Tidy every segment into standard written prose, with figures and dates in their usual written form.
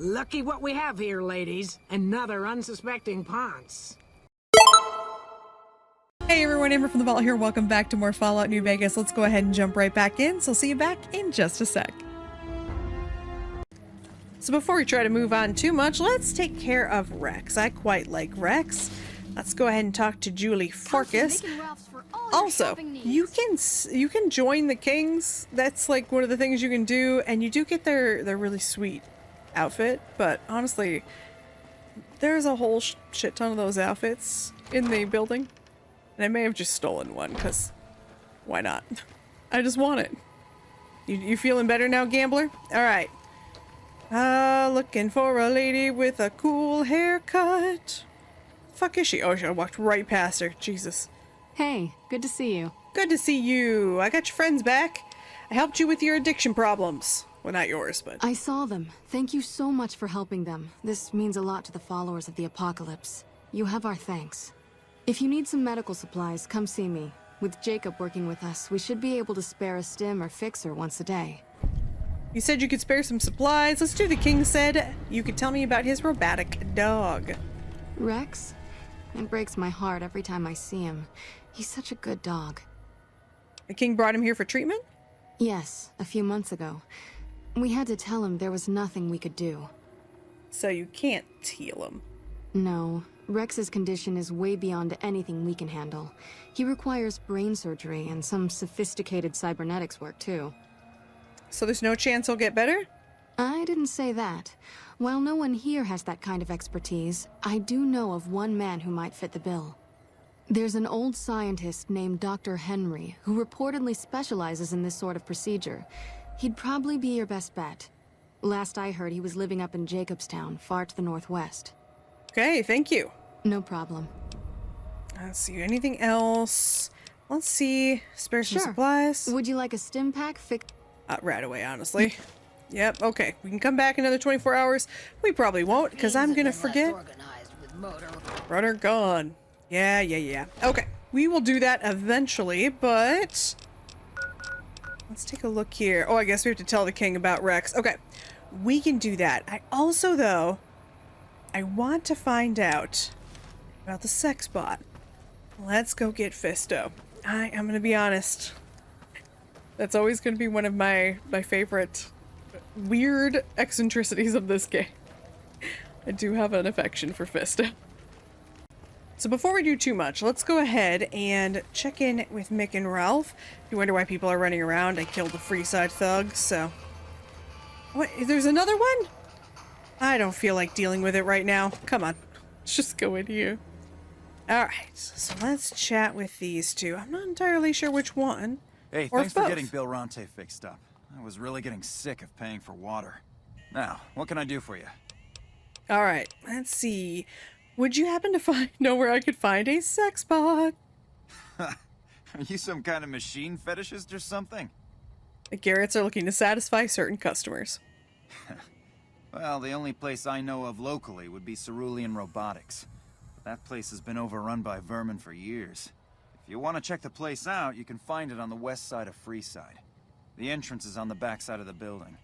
Lucky what we have here, ladies. Another unsuspecting Ponce. Hey everyone, AmberFrmThVault here. Welcome back to more Fallout New Vegas. Let's go ahead and jump right back in. So I'll see you back in just a sec. So before we try to move on too much, let's take care of Rex. I quite like Rex. Let's go ahead and talk to Julie Farkas. Also, you can join the Kings. That's like one of the things you can do, and you do get their really sweet outfit. But honestly, there's a whole shit ton of those outfits in the building, and I may have just stolen one because why not? I just want it. You feeling better now, gambler? All right. Looking for a lady with a cool haircut. Fuck is she? Oh, I walked right past her. Jesus. Hey, good to see you. Good to see you. I got your friends back. I helped you with your addiction problems. Well, not yours, but... I saw them. Thank you so much for helping them. This means a lot to the followers of the apocalypse. You have our thanks. If you need some medical supplies, come see me. With Jacob working with us, we should be able to spare a stim or fixer once a day. You said you could spare some supplies. Let's do the king said. You could tell me about his robotic dog. Rex? It breaks my heart every time I see him. He's such a good dog. The king brought him here for treatment? Yes, a few months ago. We had to tell him there was nothing we could do. So you can't heal him? No. Rex's condition is way beyond anything we can handle. He requires brain surgery and some sophisticated cybernetics work, too. So there's no chance he'll get better? I didn't say that. While no one here has that kind of expertise, I do know of one man who might fit the bill. There's an old scientist named Dr. Henry who reportedly specializes in this sort of procedure. He'd probably be your best bet. Last I heard, he was living up in Jacobstown, far to the northwest. Okay, thank you. No problem. Let's see, anything else? Let's see, spare some supplies. Would you like a stim pack? Right away, honestly. Yep, okay. We can come back another 24 hours. We probably won't, because I'm gonna forget. Rudder gone. Yeah. Okay, we will do that eventually, but... let's take a look here. Oh, I guess we have to tell the king about Rex. Okay, we can do that. I also, though, I want to find out about the sex bot. Let's go get Fisto. I'm gonna be honest. That's always gonna be one of my favorite weird eccentricities of this game. I do have an affection for Fisto. So before we do too much, let's go ahead and check in with Mick and Ralph. If you wonder why people are running around, I killed the Freeside thug, so... what? There's another one? I don't feel like dealing with it right now. Come on. Let's just go in here. Alright, so let's chat with these two. I'm not entirely sure which one. Hey, thanks for getting Bill Ronte fixed up. I was really getting sick of paying for water. Now, what can I do for you? Alright, let's see. Would you happen to know where I could find a sex bot? Are you some kind of machine fetishist or something? The Garretts are looking to satisfy certain customers. Well, the only place I know of locally would be Cerulean Robotics. That place has been overrun by vermin for years. If you want to check the place out, you can find it on the west side of Freeside. The entrance is on the back side of the building.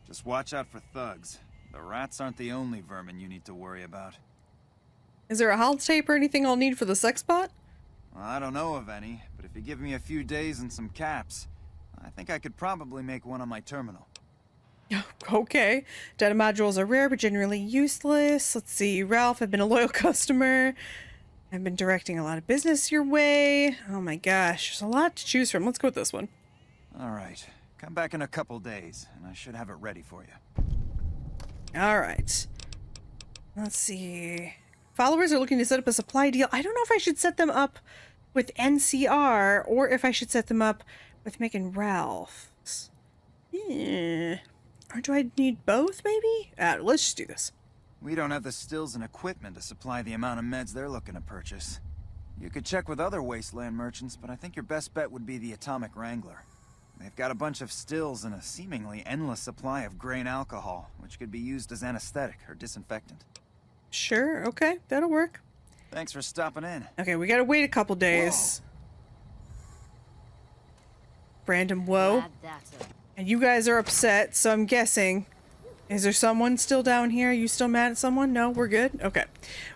Just watch out for thugs. The rats aren't the only vermin you need to worry about. Is there a holotape or anything I'll need for the sex bot? Well, I don't know of any, but if you give me a few days and some caps, I think I could probably make one on my terminal. Okay. Data modules are rare but generally useless. Let's see. Ralph, I've been a loyal customer. I've been directing a lot of business your way. Oh my gosh. There's a lot to choose from. Let's go with this one. Alright. Come back in a couple days, and I should have it ready for you. Alright. Let's see. Followers are looking to set up a supply deal. I don't know if I should set them up with NCR or if I should set them up with Mick and Ralph. Or do I need both, maybe? Let's just do this. We don't have the stills and equipment to supply the amount of meds they're looking to purchase. You could check with other Wasteland merchants, but I think your best bet would be the Atomic Wrangler. They've got a bunch of stills and a seemingly endless supply of grain alcohol, which could be used as anesthetic or disinfectant. Sure, okay, that'll work. Thanks for stopping in. Okay, we gotta wait a couple days. Brandon, whoa. And you guys are upset, so I'm guessing Is there someone still down here? Are you still mad at someone? No, we're good? Okay.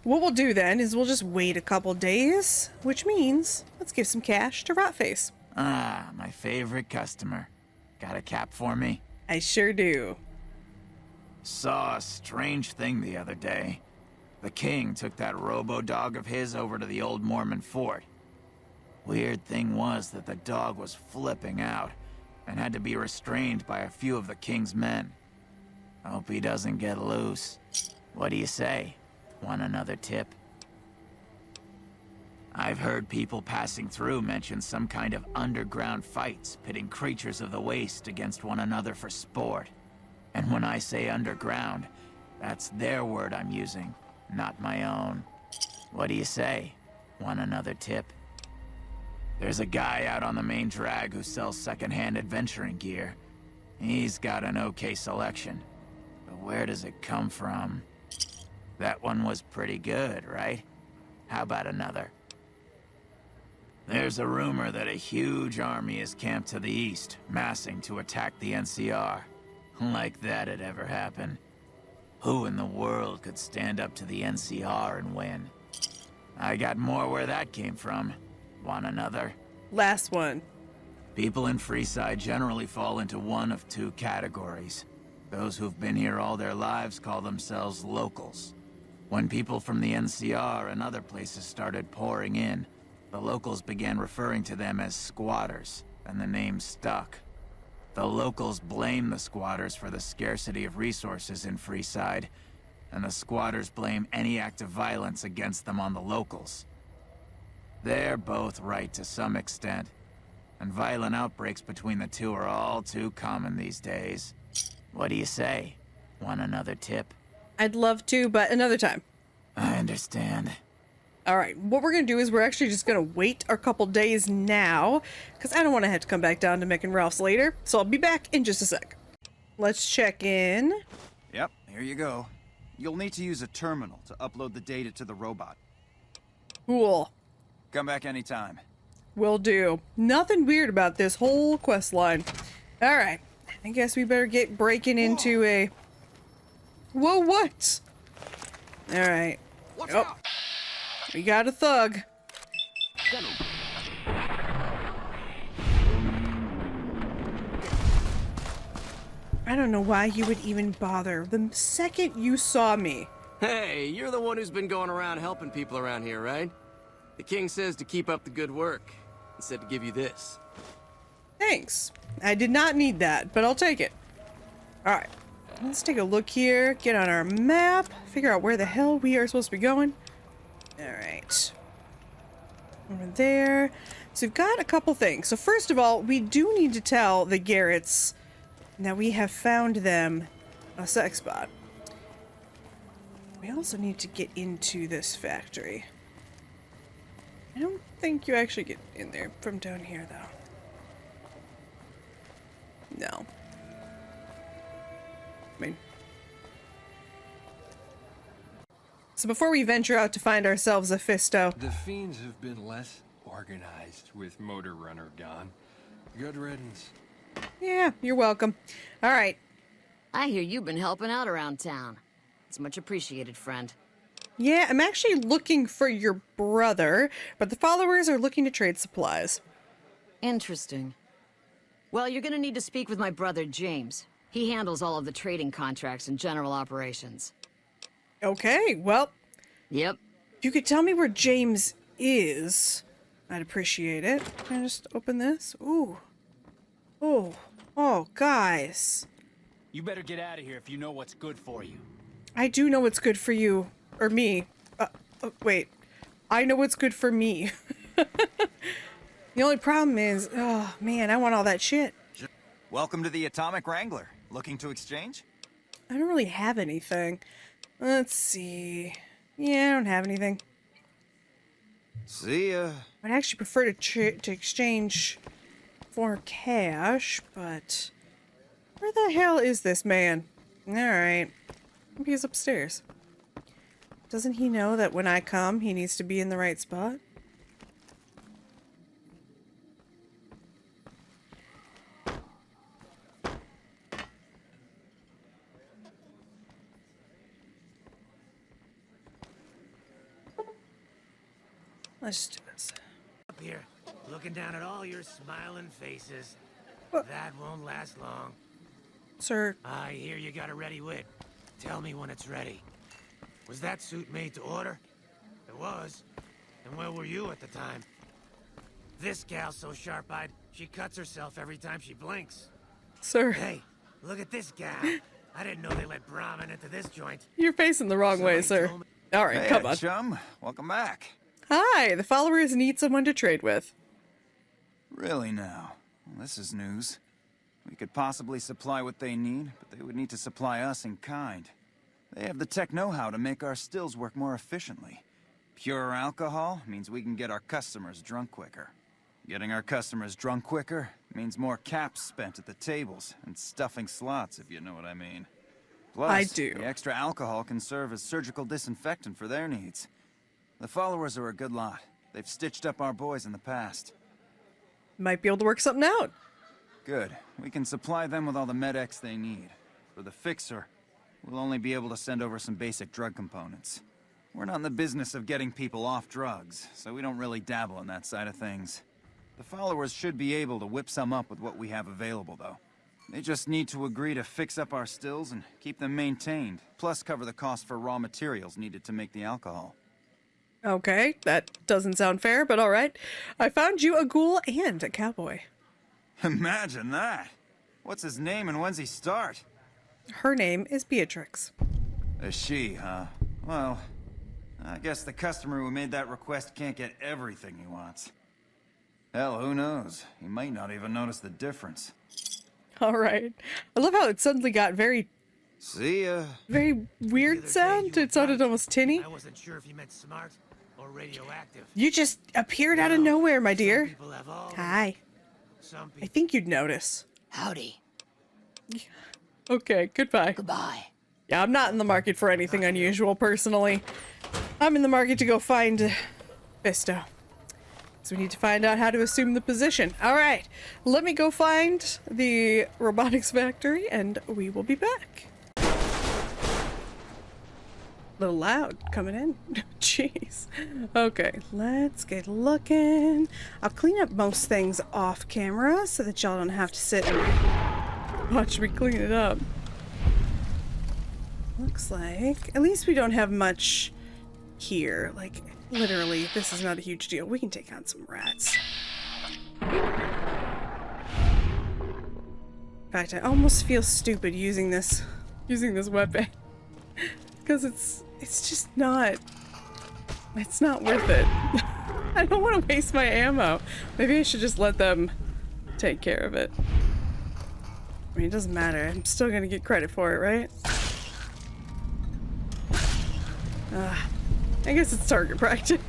What we'll do then is we'll just wait a couple days, which means let's give some cash to Rotface. Ah, my favorite customer. Got a cap for me? I sure do. Saw a strange thing the other day. The king took that robo-dog of his over to the old Mormon fort. Weird thing was that the dog was flipping out and had to be restrained by a few of the king's men. Hope he doesn't get loose. What do you say? Want another tip? I've heard people passing through mention some kind of underground fights pitting creatures of the waste against one another for sport. And when I say underground, that's their word I'm using, not my own. What do you say? Want another tip? There's a guy out on the main drag who sells secondhand adventuring gear. He's got an okay selection. But where does it come from? That one was pretty good, right? How about another? There's a rumor that a huge army is camped to the east, massing to attack the NCR. Like that'd ever happen. Who in the world could stand up to the NCR and win? I got more where that came from. Want another? Last one. People in Freeside generally fall into one of two categories. Those who've been here all their lives call themselves locals. When people from the NCR and other places started pouring in, the locals began referring to them as squatters, and the name stuck. The locals blame the squatters for the scarcity of resources in Freeside, and the squatters blame any act of violence against them on the locals. They're both right to some extent, and violent outbreaks between the two are all too common these days. What do you say? Want another tip? I'd love to, but another time. I understand. Alright, what we're going to do is we're actually just going to wait a couple days now, because I don't want to have to come back down to Mick and Ralph's later, so I'll be back in just a sec. Let's check in. Yep, here you go. You'll need to use a terminal to upload the data to the robot. Cool. Come back anytime. Will do. Nothing weird about this whole quest line. Alright, I guess we better get breaking into a... Whoa, what? Alright. Oh. We got a thug. I don't know why you would even bother. The second you saw me. Hey, you're the one who's been going around helping people around here, right? The king says to keep up the good work. He said to give you this. Thanks. I did not need that, but I'll take it. Alright. Let's take a look here. Get on our map. Figure out where the hell we are supposed to be going. Alright. Over there. So we've got a couple things. So first of all, we do need to tell the Garretts that we have found them a sex spot. We also need to get into this factory. I don't think you actually get in there from down here, though. No. I mean... So before we venture out to find ourselves a Fisto... The fiends have been less organized with Motor Runner gone. Good riddance. Yeah, you're welcome. Alright. I hear you've been helping out around town. It's much appreciated, friend. Yeah, I'm actually looking for your brother, but the followers are looking to trade supplies. Interesting. Well, you're gonna need to speak with my brother, James. He handles all of the trading contracts and general operations. Okay, well... Yep. If you could tell me where James is, I'd appreciate it. Can I just open this? Ooh. Oh. Oh, guys. You better get out of here if you know what's good for you. I do know what's good for you. Or me. Wait. I know what's good for me. The only problem is, oh, man, I want all that shit. Welcome to the Atomic Wrangler. Looking to exchange? I don't really have anything. Let's see. Yeah, I don't have anything. See ya. I'd actually prefer to exchange for cash, but where the hell is this man? Alright. Maybe he's upstairs. Doesn't he know that when I come, he needs to be in the right spot? Let's do this. Up here, looking down at all your smiling faces. What? That won't last long. Sir. I hear you got a ready wit. Tell me when it's ready. Was that suit made to order? It was. And where were you at the time? This gal's so sharp-eyed, she cuts herself every time she blinks. Sir. Hey, look at this gal. I didn't know they let Brahmin into this joint. You're facing the wrong way, sir. All right, Hey, come on. chum. Welcome back. Hi, the followers need someone to trade with. Really now? Well, this is news. We could possibly supply what they need, but they would need to supply us in kind. They have the tech know-how to make our stills work more efficiently. Pure alcohol means we can get our customers drunk quicker. Getting our customers drunk quicker means more caps spent at the tables and stuffing slots, if you know what I mean. Plus, I do. The extra alcohol can serve as surgical disinfectant for their needs. The followers are a good lot. They've stitched up our boys in the past. Might be able to work something out. Good. We can supply them with all the med-X they need. For the fixer, we'll only be able to send over some basic drug components. We're not in the business of getting people off drugs, so we don't really dabble in that side of things. The followers should be able to whip some up with what we have available, though. They just need to agree to fix up our stills and keep them maintained, plus cover the cost for raw materials needed to make the alcohol. Okay, that doesn't sound fair, but all right. I found you a ghoul and a cowboy. Imagine that! What's his name and when's he start? Her name is Beatrix. A she, huh? Well, I guess the customer who made that request can't get everything he wants. Hell, who knows? He might not even notice the difference. All right. I love how it suddenly got very, See ya. very weird sound. It sounded almost tinny. I wasn't sure if you meant smart or radioactive. You just appeared out of nowhere, my dear. People have all. Hi. Some I people. think you'd notice. Howdy. Okay, goodbye. Goodbye. Yeah, I'm not in the market for anything unusual, personally. I'm in the market to go find Fisto. So we need to find out how to assume the position. All right, let me go find the robotics factory, and we will be back. A little loud coming in. Jeez. Okay, let's get looking. I'll clean up most things off camera so that y'all don't have to sit and watch me clean it up. Looks like at least we don't have much here. Like, literally, this is not a huge deal. We can take on some rats. In fact, I almost feel stupid using this weapon because it's just not. It's not worth it. I don't want to waste my ammo. Maybe I should just let them take care of it. I mean, it doesn't matter. I'm still gonna get credit for it, right? I guess it's target practice.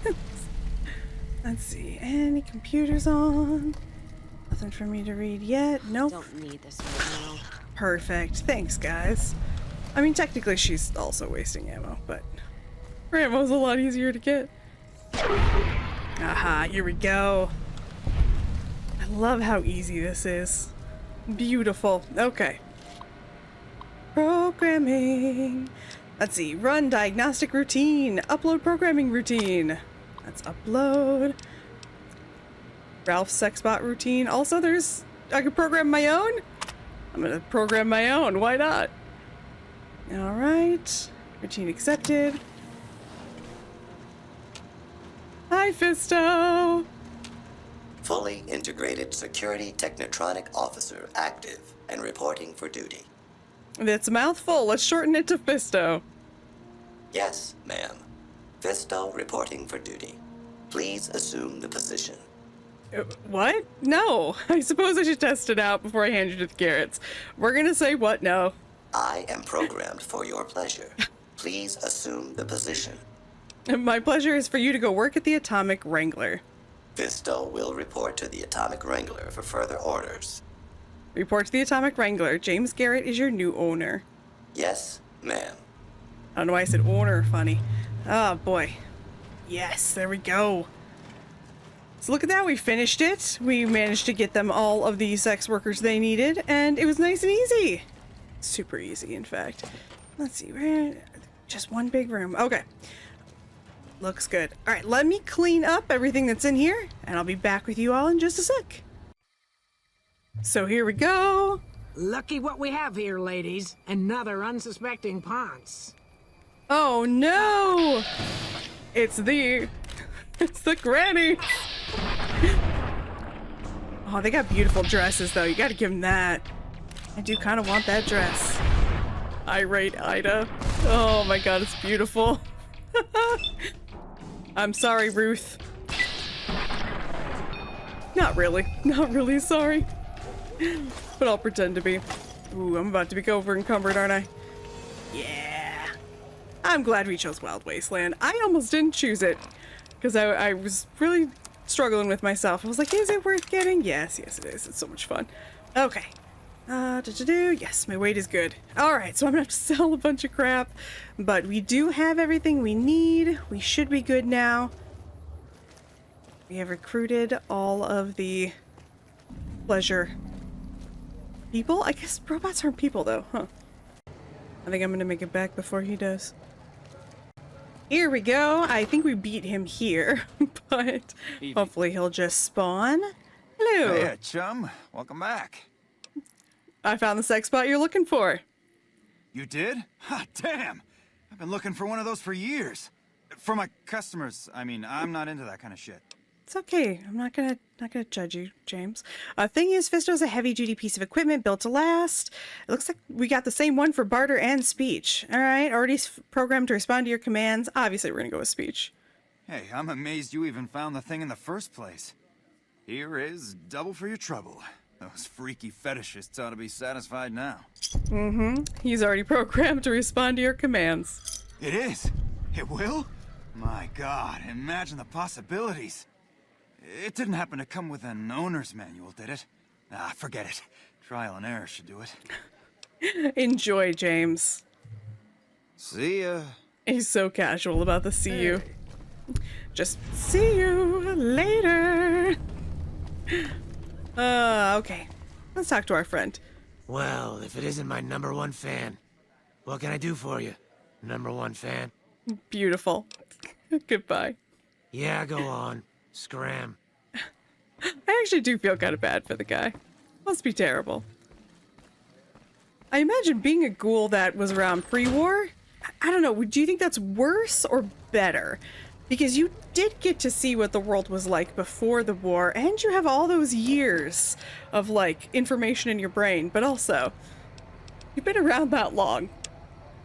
Let's see. Any computers on? Nothing for me to read yet. Nope. Don't need this right now. Perfect. Thanks, guys. I mean, technically she's also wasting ammo, but her ammo's a lot easier to get. Aha, here we go. I love how easy this is. Beautiful. Okay. Programming. Let's see. Run diagnostic routine. Upload programming routine. Let's upload. Ralph's sexbot routine. Also, I could program my own. I'm gonna program my own. Why not? All right. Routine accepted. Hi, Fisto. Fully integrated security technotronic officer active and reporting for duty. That's a mouthful. Let's shorten it to Fisto. Yes, ma'am. Fisto reporting for duty. Please assume the position. What? No. I suppose I should test it out before I hand you the carrots. We're gonna say what? No. I am programmed for your pleasure. Please assume the position. My pleasure is for you to go work at the Atomic Wrangler. Fisto will report to the Atomic Wrangler for further orders. Report to the Atomic Wrangler. James Garrett is your new owner. Yes, ma'am. I don't know why I said owner funny. Oh boy. Yes, there we go. So look at that, we finished it. We managed to get them all of the sex workers they needed, and it was nice and easy. Super easy, in fact. Let's see, just one big room. Okay. Looks good. All right, let me clean up everything that's in here, and I'll be back with you all in just a sec. So here we go. Lucky what we have here, ladies. Another unsuspecting Ponce. Oh no! It's the granny. Oh, they got beautiful dresses though. You gotta give them that. I do kind of want that dress. Irate Ida. Oh my god, it's beautiful. I'm sorry, Ruth. Not really sorry. But I'll pretend to be. Ooh, I'm about to be over encumbered, aren't I? Yeah. I'm glad we chose Wild Wasteland. I almost didn't choose it. Because I was really struggling with myself. I was like, is it worth getting? Yes, it is. It's so much fun. Okay. Yes, my weight is good. Alright, so I'm gonna have to sell a bunch of crap. But we do have everything we need. We should be good now. We have recruited all of the pleasure people? I guess robots aren't people though, huh? I think I'm gonna make it back before he does. Here we go. I think we beat him here, but hopefully he'll just spawn. Hello. Hey, chum. Welcome back. I found the sex spot you're looking for. You did? Ha, damn! I've been looking for one of those for years. For my customers, I mean, I'm not into that kind of shit. It's okay. I'm not gonna judge you, James. Thing is, Fisto's a heavy-duty piece of equipment built to last. It looks like we got the same one for barter and speech. All right, already programmed to respond to your commands. Obviously, we're gonna go with speech. Hey, I'm amazed you even found the thing in the first place. Here is double for your trouble. Those freaky fetishists ought to be satisfied now. Mm-hmm. He's already programmed to respond to your commands. It is? It will? My God, imagine the possibilities. It didn't happen to come with an owner's manual, did it? Ah, forget it. Trial and error should do it. Enjoy, James. See ya. He's so casual about the see you. Just see you later. Okay. Let's talk to our friend. Well, if it isn't my #1 fan, what can I do for you, #1 fan? Beautiful. Goodbye. Yeah, go on. Scram. I actually do feel kind of bad for the guy. Must be terrible. I imagine being a ghoul that was around pre-war, I don't know, do you think that's worse or better? Because you did get to see what the world was like before the war, and you have all those years of, like, information in your brain, but also, you've been around that long.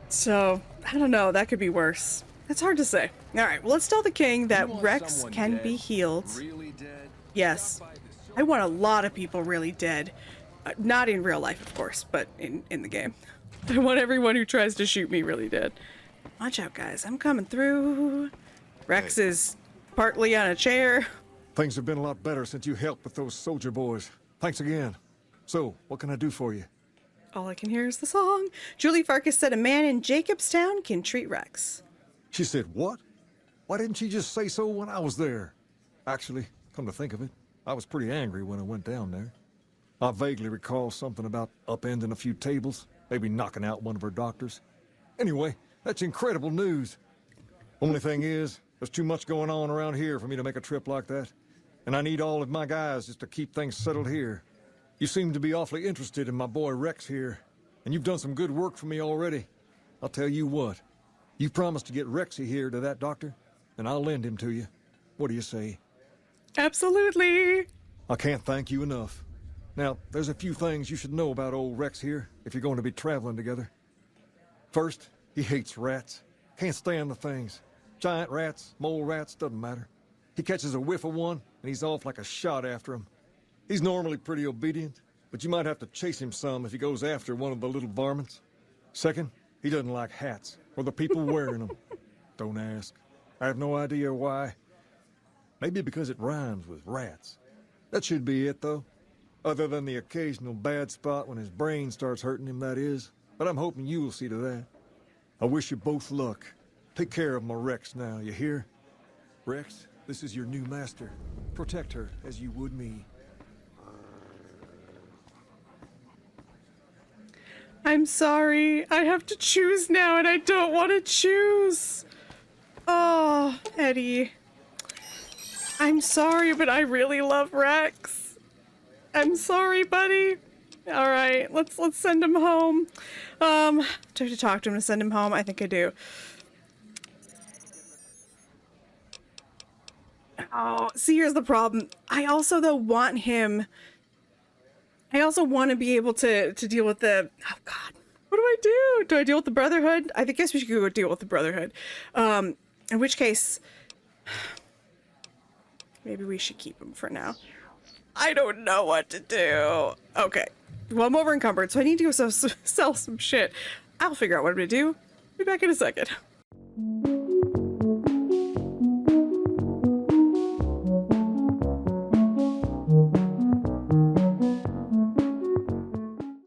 So, I don't know, that could be worse. It's hard to say. Alright, well, let's tell the king that Rex can be healed. Really dead? Yes. I want a lot of people really dead. Not in real life, of course, but in the game. I want everyone who tries to shoot me really dead. Watch out, guys. I'm coming through. Rex is partly on a chair. Things have been a lot better since you helped with those soldier boys. Thanks again. So, what can I do for you? All I can hear is the song. Julie Farkas said a man in Jacobstown can treat Rex. She said what? Why didn't she just say so when I was there? Actually, come to think of it, I was pretty angry when I went down there. I vaguely recall something about upending a few tables, maybe knocking out one of her doctors. Anyway, that's incredible news. Only thing is, there's too much going on around here for me to make a trip like that. And I need all of my guys just to keep things settled here. You seem to be awfully interested in my boy Rex here, and you've done some good work for me already. I'll tell you what, you promised to get Rexy here to that doctor, and I'll lend him to you. What do you say? Absolutely. I can't thank you enough. Now, there's a few things you should know about old Rex here if you're going to be traveling together. First, he hates rats. Can't stand the things. Giant rats, mole rats, doesn't matter. He catches a whiff of one, and he's off like a shot after him. He's normally pretty obedient, but you might have to chase him some if he goes after one of the little varmints. Second, he doesn't like hats, or the people wearing them. Don't ask. I have no idea why. Maybe because it rhymes with rats. That should be it, though. Other than the occasional bad spot when his brain starts hurting him, that is. But I'm hoping you will see to that. I wish you both luck. Take care of my Rex now, you hear? Rex, this is your new master. Protect her as you would me. I'm sorry. I have to choose now, and I don't want to choose. Oh, Eddie. I'm sorry, but I really love Rex. I'm sorry, buddy. All right, let's send him home. Do I have to talk to him to send him home? I think I do. Oh, see, here's the problem. I also, though, want him... I also want to be able to deal with the... Oh, God. What do I do? Do I deal with the Brotherhood? I guess we should go deal with the Brotherhood. In which case... Maybe we should keep him for now. I don't know what to do. Okay. Well, I'm over encumbered, so I need to go sell some shit. I'll figure out what I'm gonna do. Be back in a second.